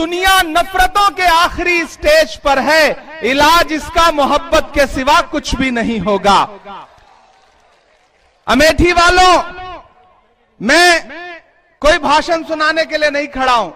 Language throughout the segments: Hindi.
दुनिया नफरतों के आखिरी स्टेज पर है, इलाज इसका मोहब्बत के सिवा कुछ भी नहीं होगा। अमेठी वालों, मैं कोई भाषण सुनाने के लिए नहीं खड़ा हूं।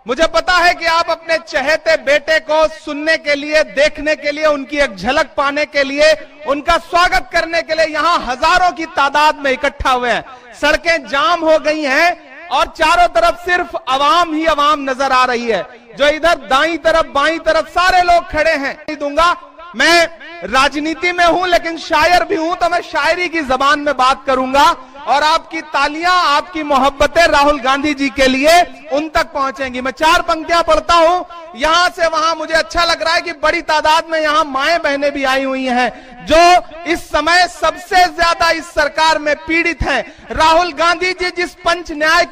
मुझे पता है कि आप अपने चहेते बेटे को सुनने के लिए, देखने के लिए, उनकी एक झलक पाने के लिए, उनका स्वागत करने के लिए यहां हजारों की तादाद में इकट्ठा हुए हैं। सड़कें जाम हो गई हैं और चारों तरफ सिर्फ अवाम ही अवाम नजर आ रही है। जो इधर दाईं तरफ बाईं तरफ सारे लोग खड़े हैं। नहीं दूंगा, मैं राजनीति में हूं लेकिन शायर भी हूं, तो मैं शायरी की जबान में बात करूंगा और आपकी तालियां, आपकी मोहब्बतें राहुल गांधी जी के लिए उन तक पहुंचेंगी। मैं 4 पंक्तियां पढ़ता हूं यहां से वहां। मुझे अच्छा लग रहा है कि बड़ी तादाद में यहां माएं बहनें भी आई हुई हैं जो इस समय सबसे ज्यादा इस सरकार में पीड़ित हैं। राहुल गांधी जी जिस 5 न्याय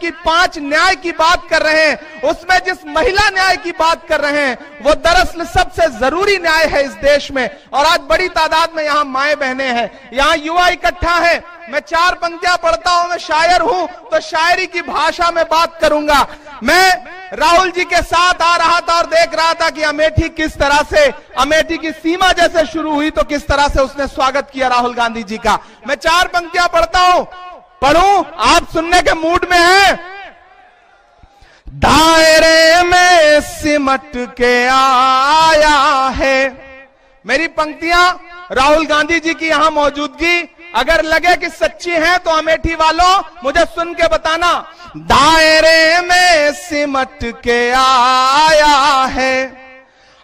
की बात कर रहे हैं, उसमें जिस महिला न्याय की बात कर रहे हैं, वो दरअसल सबसे जरूरी न्याय है इस देश में। और आज बड़ी तादाद में यहां माएं बहनें हैं, यहां युवा इकट्ठा है। मैं 4 पंक्तियां पढ़ता हूं, मैं शायर हूं तो शायरी की भाषा में बात करूंगा। मैं राहुल जी के साथ आ रहा था और देख रहा था कि अमेठी किस तरह से, अमेठी की सीमा जैसे शुरू हुई तो किस तरह से उसने स्वागत किया राहुल गांधी जी का। मैं 4 पंक्तियां पढ़ता हूं, पढ़ूं, आप सुनने के मूड में हैं। दायरे में सिमट के आया है। मेरी पंक्तियां, राहुल गांधी जी की यहां मौजूदगी अगर लगे कि सच्ची है तो अमेठी वालों मुझे सुन के बताना। दायरे में सिमट के आया है,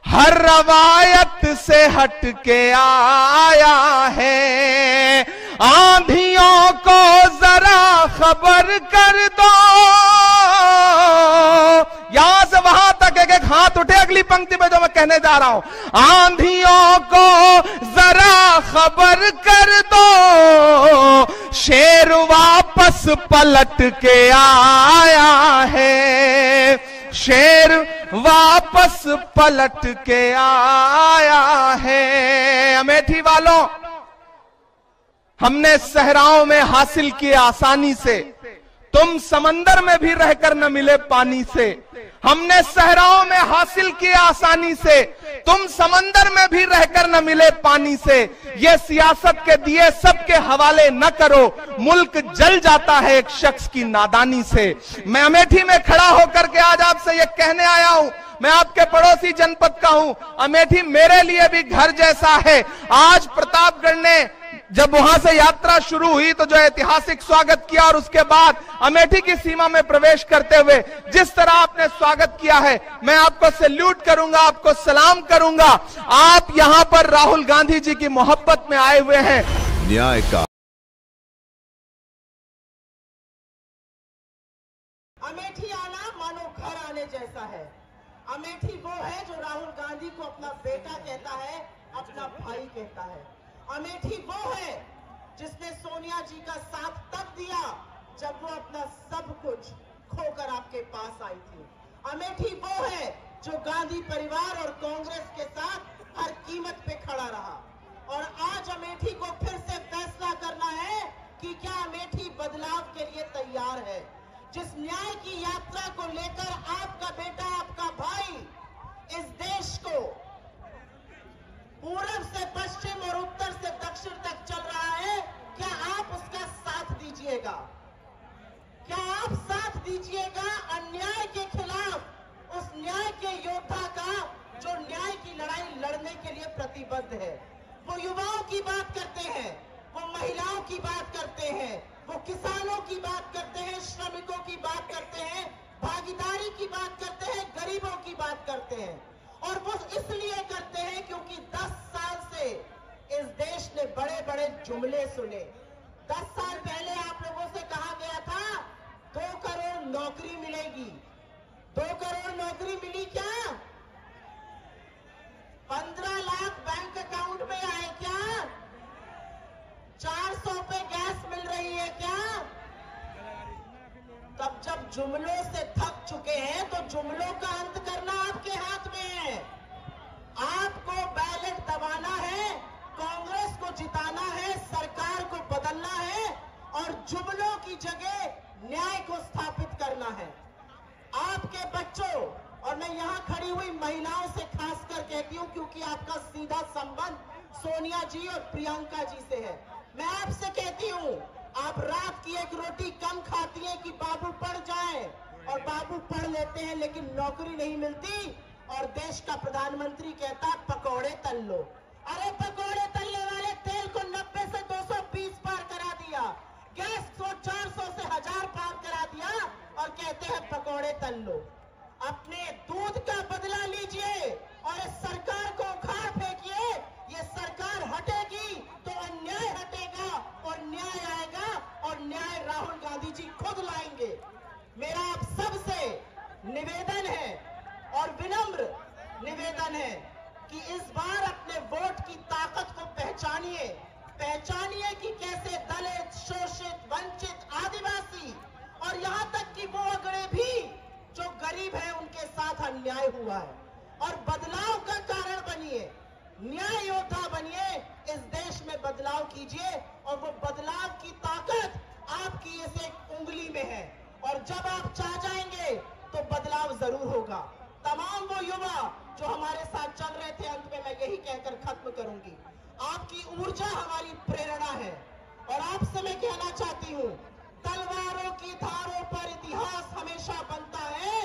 हर रवायत से हट के आया है। आंधियों को जरा खबर कर दो। यहां से वहां तक एक एक हाथ उठे अगली पंक्ति में जो मैं कहने जा रहा हूं। आंधियों को जरा खबर कर दो, शेर वापस पलट के आया है। शेर वापस पलट के आया है। अमेठी वालों, हमने सहराओं में हासिल किए आसानी से, तुम समंदर में भी रहकर न मिले पानी से। हमने सहराओं में हासिल किए आसानी से, तुम समंदर में भी रहकर न मिले पानी से। ये सियासत के दिए सबके हवाले न करो, मुल्क जल जाता है एक शख्स की नादानी से। मैं अमेठी में खड़ा होकर के आज आपसे ये कहने आया हूं, मैं आपके पड़ोसी जनपद का हूं। अमेठी मेरे लिए भी घर जैसा है। आज प्रतापगढ़ ने जब वहां से यात्रा शुरू हुई तो जो ऐतिहासिक स्वागत किया और उसके बाद अमेठी की सीमा में प्रवेश करते हुए जिस तरह आपने स्वागत किया है, मैं आपको सैल्यूट करूंगा, आपको सलाम करूंगा। आप यहां पर राहुल गांधी जी की मोहब्बत में आए हुए हैं। न्याय का अमेठी आना मानो घर आने जैसा है। अमेठी वो है जो राहुल गांधी को अपना बेटा कहता है, अपना भाई कहता है। अमेठी वो है जिसने सोनिया जी का साथ तब दिया जब वो अपना सब कुछ खोकर आपके पास आई थी। अमेठी वो है जो गांधी परिवार और कांग्रेस के साथ हर कीमत पे खड़ा रहा। और आज अमेठी को फिर से फैसला करना है कि क्या अमेठी बदलाव के लिए तैयार है। जिस न्याय की यात्रा को लेकर आपका बेटा, आपका भाई इस देश को पूर्व से पश्चिम और उत्तर से दक्षिण तक चल रहा है, क्या आप उसका साथ दीजिएगा? क्या आप साथ दीजिएगा अन्याय के खिलाफ उस न्याय के योद्धा का जो न्याय की लड़ाई लड़ने के लिए प्रतिबद्ध है? वो युवाओं की बात करते हैं, वो महिलाओं की बात करते हैं, वो किसानों की बात करते हैं, श्रमिकों की बात करते हैं, भागीदारी की बात करते हैं, गरीबों की बात करते हैं। और वो इसलिए करते हैं क्योंकि 10 साल से इस देश ने बड़े बड़े जुमले सुने। 10 साल पहले आप लोगों से कहा गया था 2 करोड़ नौकरी मिलेगी। 2 करोड़ नौकरी मिली क्या? 15 लाख बैंक अकाउंट में आए क्या? 400 पे गैस मिल रही है क्या? तब जब जुमलों से थक चुके हैं तो जुमलों का अंत करना आपके हाथ में है। आपको बैलेट दबाना है, कांग्रेस को जिताना है, सरकार को बदलना है और जुमलों की जगह न्याय को स्थापित करना है। आपके बच्चों और यहां खड़ी हुई महिलाओं से खासकर कहती हूं, क्योंकि आपका सीधा संबंध सोनिया जी और प्रियंका जी से है। मैं आपसे कहती हूं, आप रात की एक रोटी कम खाती हैं कि बाबू पढ़ जाए, और बाबू पढ़ लेते हैं लेकिन नौकरी नहीं मिलती, और देश का प्रधानमंत्री कहता है पकौड़े तल लो। अरे पकौड़े तलने वाले तेल को 90 से 220 पार करा दिया, गैस को 400 से 1000 पार करा दिया, और कहते हैं पकौड़े तल लो। अपने दूध का बदला लीजिए और इस सरकार को उखाड़ फेंकिए। ये सरकार हटेगी तो अन्याय हटेगा और न्याय आएगा, और न्याय राहुल गांधी जी खुद लाएंगे। मेरा आप सबसे निवेदन है और विनम्र निवेदन है कि इस बार अपने वोट की ताकत को पहचानिए कि कैसे दलित, शोषित, वंचित, आदिवासी और यहां तक कि वो अगड़े भी जो गरीब हैं उनके साथ अन्याय हुआ है, और बदलाव का कारण बनिए, न्याय योद्धा बनिए। इस देश में बदलाव कीजिए, और वो बदलाव की ताकत आपकी इस एक उंगली में है, और जब आप चाह जाएंगे तो बदलाव जरूर होगा। तमाम वो युवा जो हमारे साथ चल रहे थे, अंत में मैं यही कहकर खत्म करूंगी, आपकी ऊर्जा हमारी प्रेरणा है। और आपसे मैं कहना चाहती हूं, तलवारों की धारों पर इतिहास हमेशा बनता है,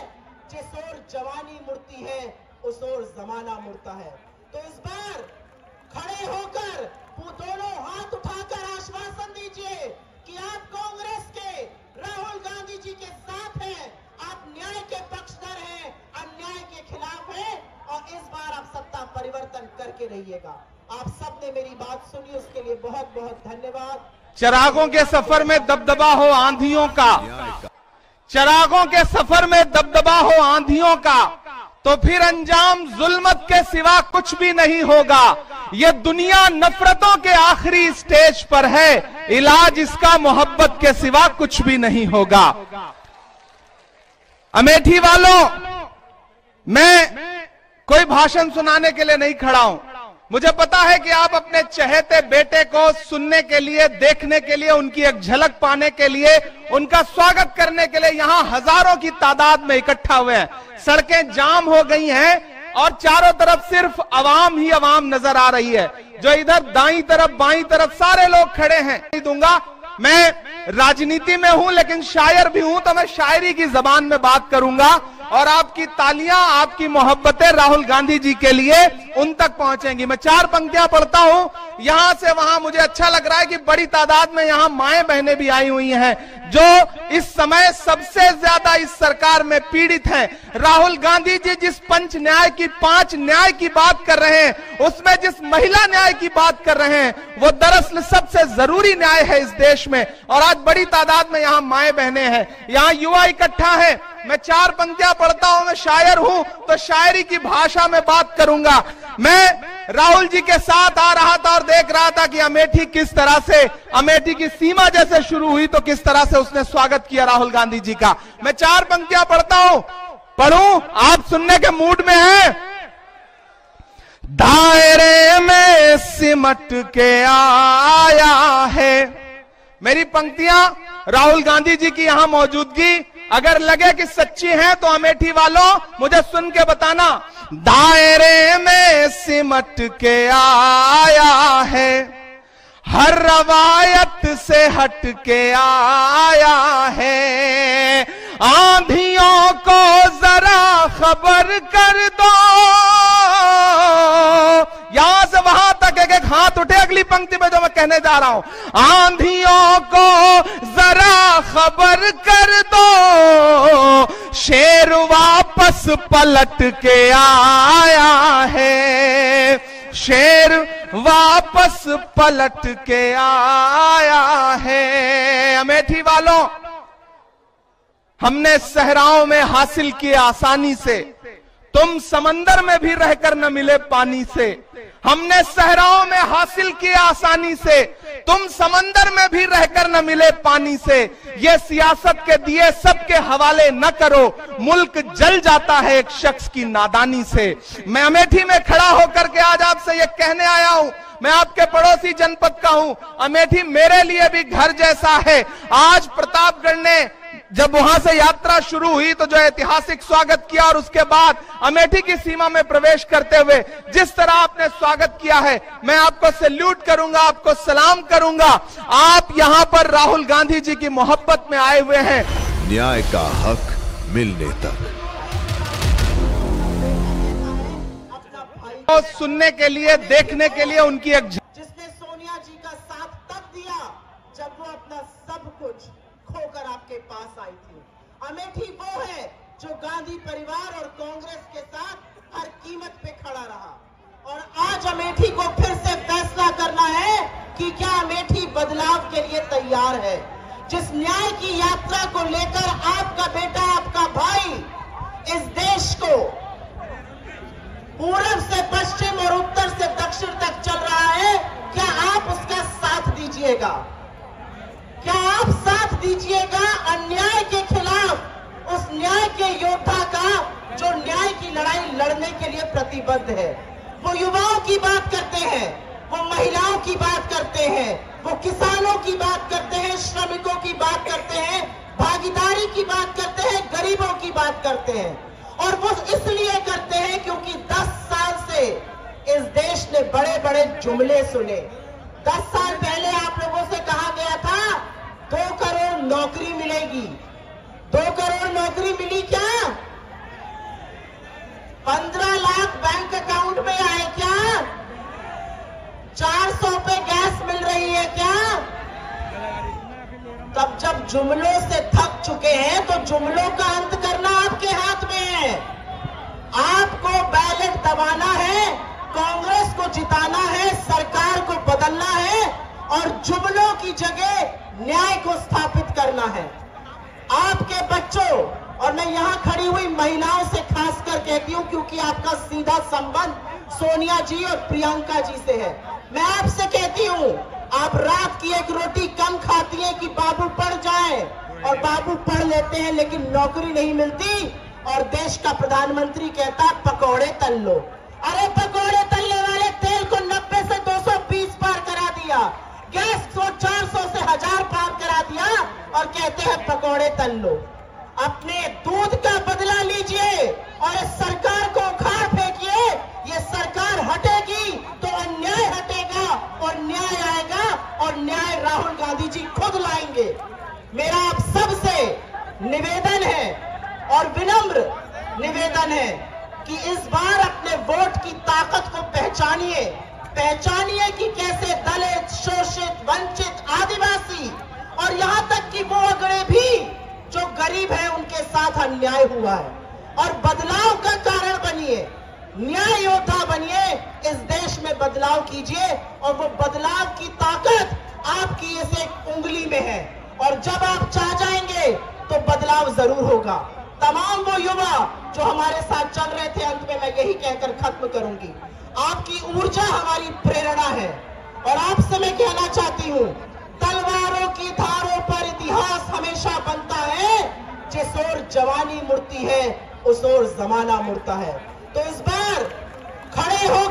जिस ओर जवानी मुड़ती है उस ओर जमाना मुड़ता है। तो इस बार खड़े होकर वो दोनों हाथ उठाकर आश्वासन दीजिए कि आप कांग्रेस के राहुल गांधी जी के साथ हैं, आप न्याय के पक्षधर हैं, अन्याय के खिलाफ हैं, और इस बार आप सत्ता परिवर्तन करके रहिएगा। आप सबने मेरी बात सुनी, उसके लिए बहुत बहुत धन्यवाद। चिरागों के सफर में दबदबा हो आंधियों का, चिरागों के सफर में दबदबा हो आंधियों का, तो फिर अंजाम जुल्मत के सिवा कुछ भी नहीं होगा। ये दुनिया नफरतों के आखिरी स्टेज पर है, इलाज इसका मोहब्बत के सिवा कुछ भी नहीं होगा। अमेठी वालों, मैं कोई भाषण सुनाने के लिए नहीं खड़ा हूं। मुझे पता है कि आप अपने चहेते बेटे को सुनने के लिए, देखने के लिए, उनकी एक झलक पाने के लिए, उनका स्वागत करने के लिए यहां हजारों की तादाद में इकट्ठा हुए हैं। सड़कें जाम हो गई हैं और चारों तरफ सिर्फ अवाम ही अवाम नजर आ रही है। जो इधर दाईं तरफ बाईं तरफ सारे लोग खड़े हैं। नहीं दूंगा, मैं राजनीति में हूं लेकिन शायर भी हूं, तो मैं शायरी की जबान में बात करूंगा, और आपकी तालियां, आपकी मोहब्बतें राहुल गांधी जी के लिए उन तक पहुंचेंगी। मैं 4 पंक्तियां पढ़ता हूं यहां से वहां। मुझे अच्छा लग रहा है कि बड़ी तादाद में यहां माएं बहनें भी आई हुई हैं जो इस समय सबसे ज्यादा इस सरकार में पीड़ित हैं। राहुल गांधी जी जिस पंच न्याय की, 5 न्याय की बात कर रहे हैं, उसमें जिस महिला न्याय की बात कर रहे हैं, वो दरअसल सबसे जरूरी न्याय है इस देश में। और आज बड़ी तादाद में यहां माएं बहनें हैं, यहां युवा इकट्ठा है। मैं 4 पंक्तियां पढ़ता हूं, मैं शायर हूं तो शायरी की भाषा में बात करूंगा। मैं राहुल जी के साथ आ रहा था और देख रहा था कि अमेठी किस तरह से, अमेठी की सीमा जैसे शुरू हुई तो किस तरह से उसने स्वागत किया राहुल गांधी जी का। मैं 4 पंक्तियां पढ़ता हूं, पढ़ूं, आप सुनने के मूड में हैं। दायरे में सिमट के आया है। मेरी पंक्तियां राहुल गांधी जी की यहां मौजूदगी अगर लगे कि सच्ची है तो अमेठी वालों मुझे सुन के बताना। दायरे में सिमट के आया है, हर रवायत से हट के आया है। आंधियों को जरा खबर कर दो, यहां से वहां तक एक एक हाथ उठे अगली पंक्ति में जो मैं कहने जा रहा हूं। आंधियों को जरा खबर कर दो, शेर वापस पलट के आया है, शेर वापस पलट के आया है। अमेठी वालों, हमने सहराओं में हासिल किए आसानी से, तुम समंदर में भी रहकर न मिले पानी से। हमने सहराओं में हासिल किए आसानी से, तुम समंदर में भी रहकर न मिले पानी से। ये सियासत के दिए सबके हवाले न करो, मुल्क जल जाता है एक शख्स की नादानी से। मैं अमेठी में खड़ा होकर के आज आपसे ये कहने आया हूं, मैं आपके पड़ोसी जनपद का हूं, अमेठी मेरे लिए भी घर जैसा है। आज प्रतापगढ़ ने जब वहां से यात्रा शुरू हुई तो जो ऐतिहासिक स्वागत किया और उसके बाद अमेठी की सीमा में प्रवेश करते हुए जिस तरह आपने स्वागत किया है, मैं आपको सैल्यूट करूंगा, आपको सलाम करूंगा। आप यहां पर राहुल गांधी जी की मोहब्बत में आए हुए हैं। न्याय का हक मिलने तक तो सुनने के लिए, देखने के लिए उनकी एक जिसने सोनिया जी का साथ तब दिया जब वो अपना सब कुछ खोकर आपके पास आई थी। अमेठी वो है जो गांधी परिवार और कांग्रेस के साथ हर कीमत पे खड़ा रहा। और आज अमेठी को फिर से फैसला करना है कि क्या अमेठी बदलाव के लिए तैयार है। जिस न्याय की यात्रा को लेकर आपका बेटा, आपका भाई इस देश को पूर्व से पश्चिम और उत्तर से दक्षिण तक चल रहा है, क्या आप उसका साथ दीजिएगा? क्या आप साथ दीजिएगा अन्याय के खिलाफ उस न्याय के योद्धा का जो न्याय की लड़ाई लड़ने के लिए प्रतिबद्ध है? वो युवाओं की बात करते हैं, वो महिलाओं की बात करते हैं, वो किसानों की बात करते हैं, श्रमिकों की बात करते हैं, भागीदारी की बात करते हैं, गरीबों की बात करते हैं। और वो इसलिए करते हैं क्योंकि 10 साल से इस देश ने बड़े बड़े जुमले सुने। 10 साल पहले आप लोगों से कहा गया था 2 करोड़ नौकरी मिलेगी। 2 करोड़ नौकरी मिली क्या? 15 लाख बैंक अकाउंट में आए क्या? 400 पे गैस मिल रही है क्या? तब जब जुमलों से थक चुके हैं तो जुमलों का अंत करना आपके हाथ में है। आपको बैलेट दबाना है, कांग्रेस को जिताना है, सरकार को बदलना है और जुमलों की जगह न्याय को स्थापित करना है। आपके बच्चों, और मैं यहां खड़ी हुई महिलाओं से खासकर कहती हूं क्योंकि आपका सीधा संबंध सोनिया जी और प्रियंका जी से है, मैं आपसे कहती हूं, आप रात की एक रोटी कम खाती हैं कि बाबू पढ़ जाए, और बाबू पढ़ लेते हैं लेकिन नौकरी नहीं मिलती और देश का प्रधानमंत्री कहता है पकौड़े तल लो। अरे पकौड़े तलने वाले तेल को 90 से 220 पार करा दिया, गैस को 400 से 1000 पार करा दिया और कहते हैं पकौड़े तल लो। अपने दूध का बदला लीजिए और इस सरकार को उखाड़ फेंकिए। ये सरकार हटेगी तो अन्याय हटेगा और न्याय आएगा और न्याय राहुल गांधी जी खुद लाएंगे। मेरा आप सबसे निवेदन है और विनम्र निवेदन है कि इस बार अपने वोट की ताकत को पहचानिए कि कैसे दलित, शोषित, वंचित, आदिवासी और यहां तक कि वो अगड़े भी जो गरीब है उनके साथ अन्याय हुआ है। और बदलाव का कारण बनिए, न्याय योद्धा बनिए, इस देश में बदलाव कीजिए और वो बदलाव की ताकत आपकी इस एक उंगली में है। और जब आप चाह जाएंगे तो बदलाव जरूर होगा। तमाम वो युवा जो हमारे साथ चल रहे थे, अंत में मैं यही कहकर खत्म करूंगी, आपकी ऊर्जा हमारी प्रेरणा है। और आपसे मैं कहना चाहती हूं, तलवारों की धारों पर इतिहास हमेशा बनता है, जिस ओर जवानी मुड़ती है उस ओर जमाना मुड़ता है। तो इस बार खड़े हो